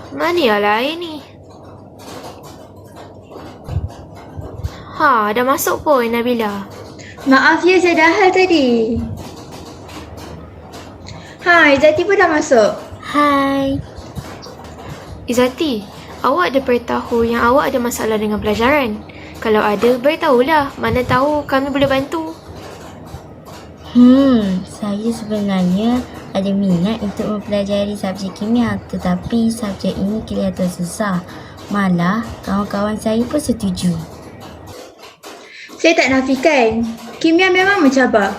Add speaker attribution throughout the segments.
Speaker 1: Mana yang lain ni? Dah masuk pun Nabila.
Speaker 2: Maaf ya, saya dah hal tadi. Izzati pun dah masuk.
Speaker 1: Hai. Izzati, awak ada beritahu yang awak ada masalah dengan pelajaran. Kalau ada, beritahulah. Mana tahu kami boleh bantu.
Speaker 3: Saya sebenarnya ada minat untuk mempelajari subjek kimia, tetapi subjek ini kelihatan susah. Malah, kawan-kawan saya pun setuju.
Speaker 2: Saya tak nafikan, kimia memang mencabar.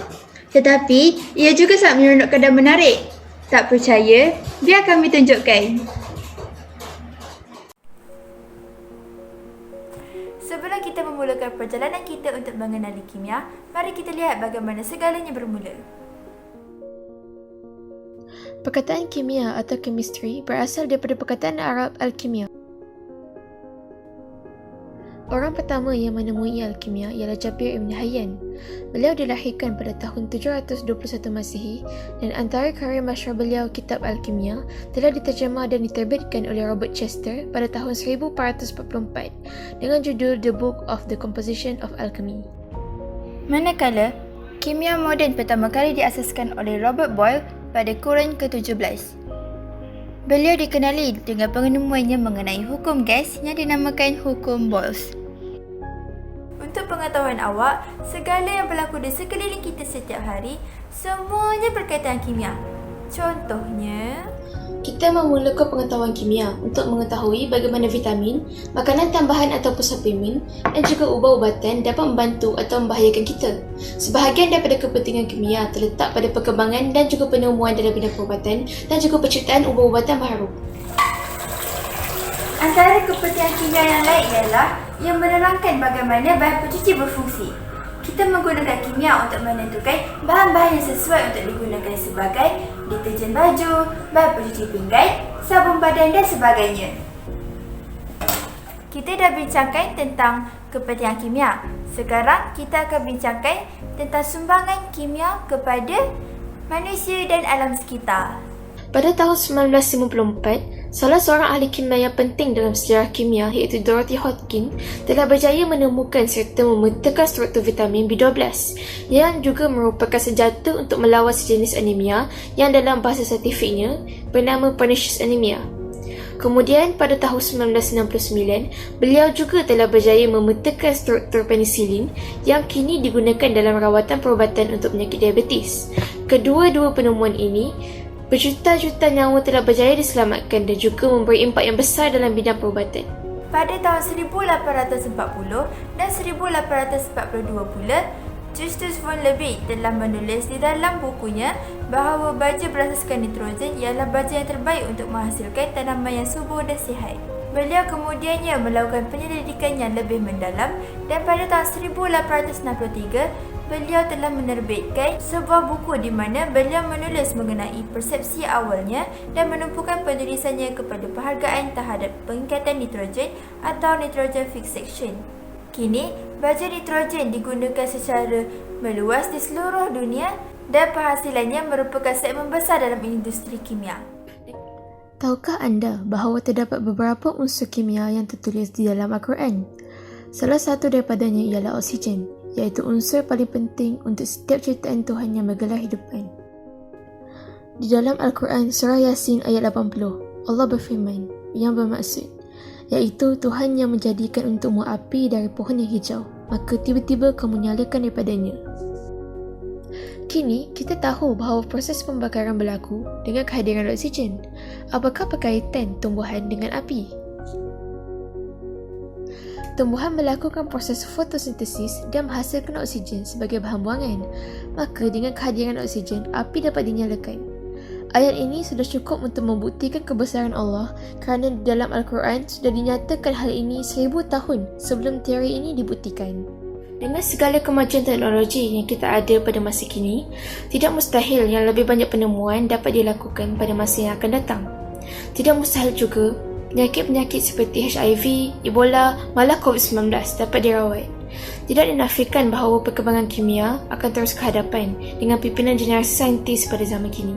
Speaker 2: Tetapi, ia juga sangat menyeronokkan dan menarik. Tak percaya? Biar kami tunjukkan.
Speaker 4: Sebelum kita memulakan perjalanan kita untuk mengenali kimia, mari kita lihat bagaimana segalanya bermula.
Speaker 1: Perkataan kimia atau chemistry berasal daripada perkataan Arab alkimia. Orang pertama yang menemui alkimia ialah Jabir Ibn Hayyan. Beliau dilahirkan pada tahun 721 Masihi dan antara karya masyhur beliau, Kitab Alkimia, telah diterjemah dan diterbitkan oleh Robert Chester pada tahun 1444 dengan judul The Book of the Composition of Alchemy.
Speaker 4: Manakala, kimia moden pertama kali diasaskan oleh Robert Boyle pada kurun ke-17. Beliau dikenali dengan penemuannya mengenai hukum gas yang dinamakan hukum Boyles. Untuk pengetahuan awak, segala yang berlaku di sekeliling kita setiap hari, semuanya berkaitan kimia. Contohnya,
Speaker 1: Kita memulakan pengetahuan kimia untuk mengetahui bagaimana vitamin, makanan tambahan ataupun suplemen dan juga ubat-ubatan dapat membantu atau membahayakan kita. Sebahagian daripada kepentingan kimia terletak pada perkembangan dan juga penemuan dalam bidang perubatan dan juga penciptaan ubat-ubatan baru.
Speaker 4: antara kepentingan kimia yang lain ialah yang menerangkan bagaimana bahan pencuci berfungsi. Kita menggunakan kimia untuk menentukan bahan-bahan yang sesuai untuk digunakan sebagai deterjen baju, bahan pencuci pinggan, sabun badan dan sebagainya. Kita dah bincangkan tentang kepentingan kimia. Sekarang kita akan bincangkan tentang sumbangan kimia kepada manusia dan alam sekitar.
Speaker 1: Pada tahun 1954, salah seorang ahli kimia yang penting dalam sejarah kimia iaitu Dorothy Hodgkin telah berjaya menemukan serta memetakan struktur vitamin B12 yang juga merupakan senjata untuk melawan sejenis anemia yang dalam bahasa saintifiknya bernama pernicious anemia. Kemudian pada tahun 1969, beliau juga telah berjaya memetakan struktur penisilin yang kini digunakan dalam rawatan perubatan untuk penyakit diabetes. Kedua-dua penemuan ini berjuta-juta nyawa telah berjaya diselamatkan dan juga memberi impak yang besar dalam bidang perubatan.
Speaker 4: Pada tahun 1840 dan 1842 pula, Justus von Liebig telah menulis di dalam bukunya bahawa baja berasaskan nitrogen ialah baja yang terbaik untuk menghasilkan tanaman yang subur dan sihat. Beliau kemudiannya melakukan penyelidikan yang lebih mendalam dan pada tahun 1863 beliau telah menerbitkan sebuah buku di mana beliau menulis mengenai persepsi awalnya dan menumpukan penulisannya kepada penghargaan terhadap pengikatan nitrogen atau nitrogen fixation. Kini, baja nitrogen digunakan secara meluas di seluruh dunia dan penghasilannya merupakan segmen besar dalam industri kimia.
Speaker 1: Tahukah anda bahawa terdapat beberapa unsur kimia yang tertulis di dalam Al-Quran? Salah satu daripadanya ialah oksigen, iaitu unsur paling penting untuk setiap ciptaan Tuhan yang menggelar hidupan. Di dalam Al-Quran surah Yasin ayat 80, Allah berfirman yang bermaksud, iaitu Tuhan yang menjadikan untukmu api dari pohon yang hijau, maka tiba-tiba kamu nyalakan daripadanya. Kini, kita tahu bahawa proses pembakaran berlaku dengan kehadiran oksigen. Apakah berkaitan tumbuhan dengan api? Tumbuhan melakukan proses fotosintesis dan menghasilkan oksigen sebagai bahan buangan. Maka dengan kehadiran oksigen, api dapat dinyalakan. Ayat ini sudah cukup untuk membuktikan kebesaran Allah kerana di dalam Al-Quran sudah dinyatakan hal ini 1000 tahun sebelum teori ini dibuktikan. Dengan segala kemajuan teknologi yang kita ada pada masa kini, tidak mustahil yang lebih banyak penemuan dapat dilakukan pada masa yang akan datang. Tidak mustahil juga penyakit-penyakit seperti HIV, Ebola, malah COVID-19 dapat dirawat. Tidak dinafikan bahawa perkembangan kimia akan terus ke hadapan dengan pimpinan generasi saintis pada zaman kini.